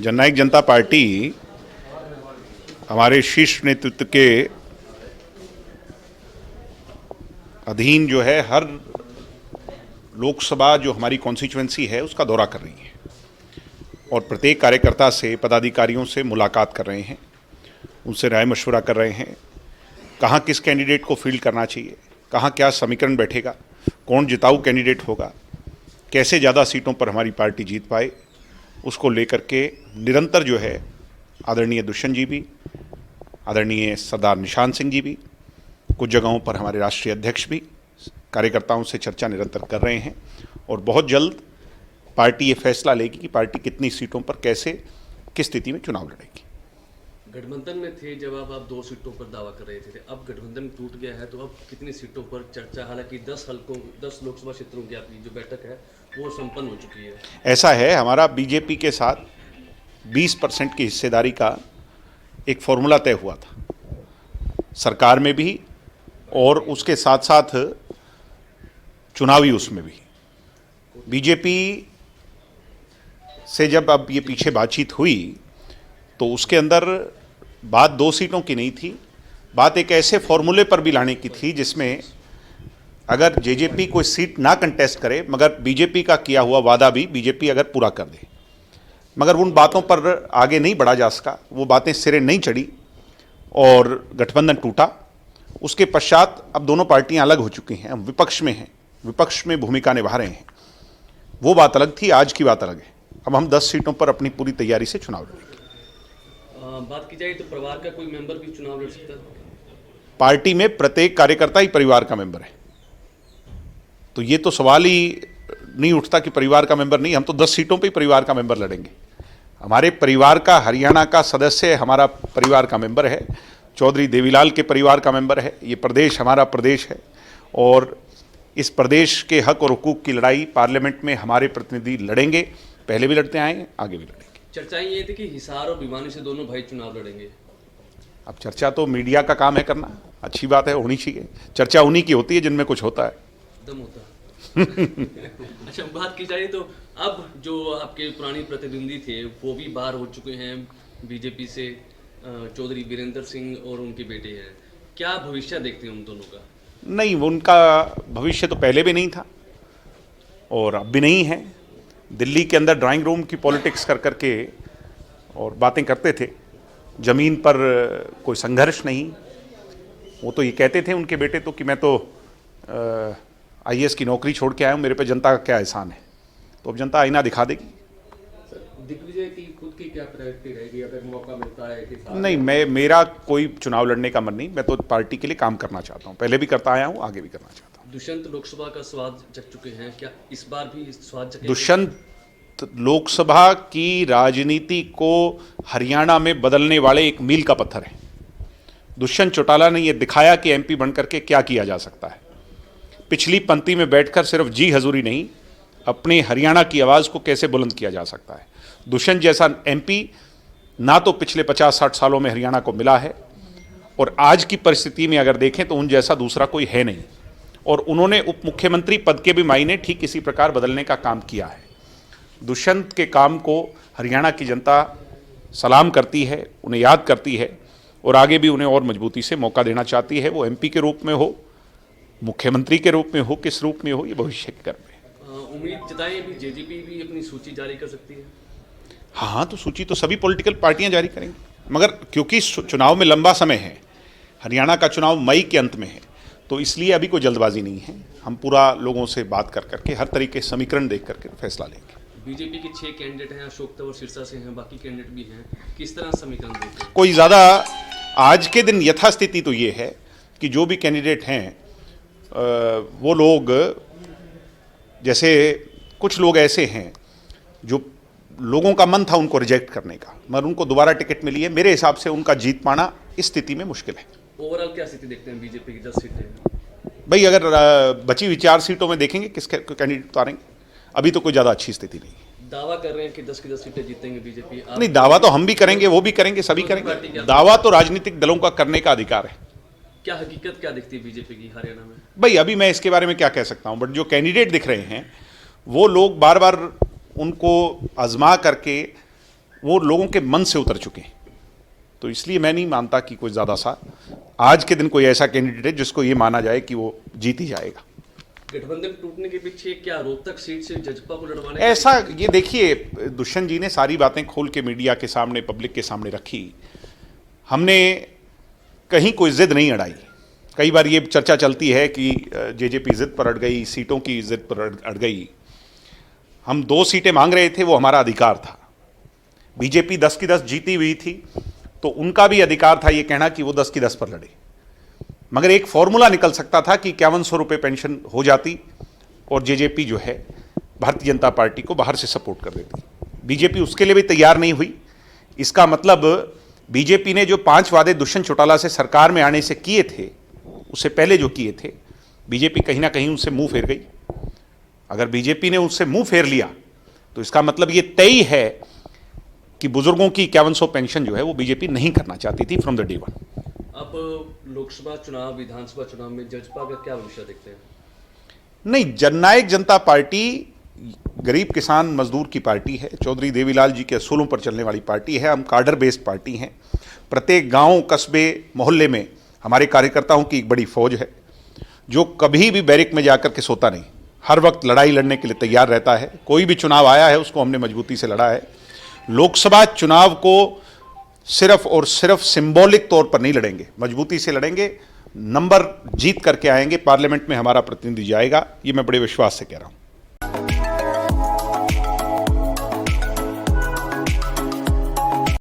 जननायक जनता party हमारे शीर्ष नेतृत्व के अधीन जो है हर लोकसभा जो हमारी कॉन्स्टिट्यूएंसी है उसका दौरा कर रही है और प्रत्येक कार्यकर्ता से पदाधिकारियों से मुलाकात कर रहे हैं, उनसे राय मशवरा कर रहे हैं, कहाँ किस कैंडिडेट को फील्ड करना चाहिए, कहाँ क्या समीकरण बैठेगा, कौन जिताऊ कैंडिडेट होगा, कैसे ज़्यादा सीटों पर हमारी पार्टी जीत पाए, उसको लेकर के निरंतर जो है आदरणीय दुष्यंत जी भी, आदरणीय सरदार निशांत सिंह जी भी, कुछ जगहों पर हमारे राष्ट्रीय अध्यक्ष भी कार्यकर्ताओं से चर्चा निरंतर कर रहे हैं और बहुत जल्द पार्टी ये फैसला लेगी कि पार्टी कितनी सीटों पर कैसे किस स्थिति में चुनाव लड़ेगी। गठबंधन में थे जब आप 2 सीटों पर दावा कर रहे थे, अब गठबंधन टूट गया है तो अब कितनी सीटों पर चर्चा, हालांकि 10 लोकसभा क्षेत्रों की आपकी जो बैठक है वो संपन्न हो चुकी है। ऐसा है, हमारा बीजेपी के साथ 20% की हिस्सेदारी का एक फॉर्मूला तय हुआ था सरकार में भी और उसके साथ साथ चुनावी उसमें भी। बीजेपी से जब अब ये पीछे बातचीत हुई तो उसके अंदर बात 2 सीटों की नहीं थी, बात एक ऐसे फॉर्मूले पर भी लाने की थी जिसमें अगर जेजेपी कोई सीट ना कंटेस्ट करे मगर बीजेपी का किया हुआ वादा भी बीजेपी अगर पूरा कर दे, मगर उन बातों पर आगे नहीं बढ़ा जा सका, वो बातें सिरे नहीं चढ़ी और गठबंधन टूटा। उसके पश्चात अब दोनों पार्टियां अलग हो चुकी हैं, हम विपक्ष में हैं, विपक्ष में भूमिका निभा रहे हैं। वो बात अलग थी, आज की बात अलग है। अब हम 10 सीटों पर अपनी पूरी तैयारी से चुनाव लड़ेंगे। बात की जाए तो परिवार का कोई मेंबर भी चुनाव लड़ सकता है? पार्टी में प्रत्येक कार्यकर्ता ही परिवार का मेंबर है, तो ये तो सवाल ही नहीं उठता कि परिवार का मेंबर नहीं। हम तो 10 सीटों पे ही परिवार का मेंबर लड़ेंगे। हमारे परिवार का हरियाणा का सदस्य हमारा परिवार का मेंबर है, चौधरी देवीलाल के परिवार का मेंबर है। ये प्रदेश हमारा प्रदेश है और इस प्रदेश के हक और हुकूक की लड़ाई पार्लियामेंट में हमारे प्रतिनिधि लड़ेंगे, पहले भी लड़ते आए हैं, आगे भी लड़ेंगे। चर्चाएं ये थी कि हिसार और भिवानी से दोनों भाई चुनाव लड़ेंगे। अब चर्चा तो मीडिया का काम है करना, अच्छी बात है, होनी चाहिए। चर्चा उन्हीं की होती है जिनमें कुछ होता है, दम होता है। अच्छा, बात की जाए तो अब जो आपके पुराने प्रतिद्वंदी थे वो भी बाहर हो चुके हैं बीजेपी से, चौधरी वीरेंद्र सिंह और उनके बेटे हैं। क्या भविष्य देखते हैं उन दोनों का? नहीं, उनका भविष्य तो पहले भी नहीं था और अब भी नहीं है। दिल्ली के अंदर ड्राइंग रूम की पॉलिटिक्स कर करके और बातें करते थे, ज़मीन पर कोई संघर्ष नहीं। वो तो ये कहते थे उनके बेटे तो कि मैं तो IAS की नौकरी छोड़ के आया हूँ, मेरे पे जनता का क्या एहसान है। तो अब जनता आईना दिखा देगी। दिग्विजय की खुद की क्या प्रायोरिटी रहेगी अगर मौका मिलता है कि? नहीं, मेरा कोई चुनाव लड़ने का मन नहीं, मैं तो पार्टी के लिए काम करना चाहता हूँ, पहले भी करता आया हूँ, आगे भी करना चाहता हूँ। दुष्यंत लोकसभा का स्वाद चख चुके हैं, क्या इस बार भी स्वाद चखेंगे? दुष्यंत लोकसभा की राजनीति को हरियाणा में बदलने वाले एक मील का पत्थर है। दुष्यंत चौटाला ने यह दिखाया कि MP बनकर के क्या किया जा सकता है। पिछली पंक्ति में बैठकर सिर्फ जी हजूरी नहीं, अपने हरियाणा की आवाज़ को कैसे बुलंद किया जा सकता है। दुष्यंत जैसा MP ना तो पिछले 50-60 सालों में हरियाणा को मिला है और आज की परिस्थिति में अगर देखें तो उन जैसा दूसरा कोई है नहीं। और उन्होंने उप मुख्यमंत्री पद के भी मायने ठीक इसी प्रकार बदलने का काम किया है। दुष्यंत के काम को हरियाणा की जनता सलाम करती है, उन्हें याद करती है और आगे भी उन्हें और मजबूती से मौका देना चाहती है। वो MP के रूप में हो, मुख्यमंत्री के रूप में हो, किस रूप में हो, ये भविष्य के कर्म है। उम्मीद जताएं अभी जेजेपी भी अपनी सूची जारी कर सकती है? हाँ, तो सूची तो सभी पॉलिटिकल पार्टियां जारी करेंगी, मगर क्योंकि चुनाव में लंबा समय है, हरियाणा का चुनाव मई के अंत में है, तो इसलिए अभी कोई जल्दबाजी नहीं है। हम पूरा लोगों से बात कर करके हर तरीके के समीकरण देख करके फैसला लेंगे। बीजेपी के 6 कैंडिडेट हैं, अशोक तंवर सिरसा से हैं, बाकी कैंडिडेट भी हैं, किस तरह समीकरण देखते हैं? कोई ज़्यादा आज के दिन यथास्थिति तो ये है कि जो भी कैंडिडेट हैं वो लोग, जैसे कुछ लोग ऐसे हैं जो लोगों का मन था उनको रिजेक्ट करने का, मगर उनको दोबारा टिकट मिली है। मेरे हिसाब से उनका जीत पाना इस स्थिति में मुश्किल है। ओवरऑल क्या स्थिति देखते हैं बीजेपी की 10 सीटें? भाई, अगर बची हुई 4 सीटों में देखेंगे किस कैंडिडेट उतारेंगे, अभी तो कोई ज़्यादा अच्छी स्थिति नहीं। दावा कर रहे हैं कि 10 की 10 सीटें जीतेंगे बीजेपी। नहीं, दावा तो हम भी करेंगे, वो भी करेंगे, सभी करेंगे। दावा तो राजनीतिक दलों का करने का अधिकार है। क्या हकीकत क्या दिखती है बीजेपी की हरियाणा में? भाई, अभी मैं इसके बारे में क्या कह सकता हूं, बट जो कैंडिडेट दिख रहे हैं वो लोग बार बार उनको आजमा करके वो लोगों के मन से उतर चुके हैं। तो इसलिए मैं नहीं मानता कि कोई ज़्यादा सा आज के दिन कोई ऐसा कैंडिडेट है जिसको ये माना जाए कि वो जीत ही जाएगा। गठबंधन टूटने के पीछे क्या रोहतक सीट से जजपा को लड़वाने ऐसा ये देखिए, दुष्यंत जी ने सारी बातें खोल के मीडिया के सामने, पब्लिक के सामने रखी। हमने कहीं कोई जिद नहीं अड़ाई। कई बार ये चर्चा चलती है कि जेजेपी जिद पर अड़ गई, सीटों की जिद पर अड़ गई। हम 2 सीटें मांग रहे थे, वो हमारा अधिकार था। बीजेपी 10 की 10 जीती हुई थी, तो उनका भी अधिकार था ये कहना कि वो 10 की 10 पर लड़े। मगर एक फॉर्मूला निकल सकता था कि 5100 रुपये पेंशन हो जाती और जेजेपी जो है भारतीय जनता पार्टी को बाहर से सपोर्ट कर देती। बीजेपी उसके लिए भी तैयार नहीं हुई। इसका मतलब बीजेपी ने जो 5 वादे दुष्यंत चौटाला से सरकार में आने से किए थे, उससे पहले जो किए थे, बीजेपी कहीं ना कहीं उनसे मुंह फेर गई। अगर बीजेपी ने उससे मुंह फेर लिया तो इसका मतलब ये तय है कि बुजुर्गों की 5100 पेंशन जो है वो बीजेपी नहीं करना चाहती थी फ्रॉम द डे वन। अब लोकसभा चुनाव, विधानसभा चुनाव में जजपा का क्या भविष्य देखते हैं? नहीं, जननायक जनता पार्टी गरीब किसान मजदूर की पार्टी है। चौधरी देवीलाल जी के असूलों पर चलने वाली पार्टी है। हम कार्डर बेस्ड पार्टी हैं। प्रत्येक गांव, कस्बे, मोहल्ले में हमारे कार्यकर्ताओं की एक बड़ी फौज है जो कभी भी बैरिक में जाकर के सोता नहीं, हर वक्त लड़ाई लड़ने के लिए तैयार रहता है। कोई भी चुनाव आया है उसको हमने मजबूती से लड़ा है। लोकसभा चुनाव को सिर्फ और सिर्फ सिंबॉलिक तौर पर नहीं लड़ेंगे, मजबूती से लड़ेंगे। नंबर जीत करके आएंगे, पार्लियामेंट में हमारा प्रतिनिधि जाएगा, ये मैं बड़े विश्वास से कह रहा हूँ।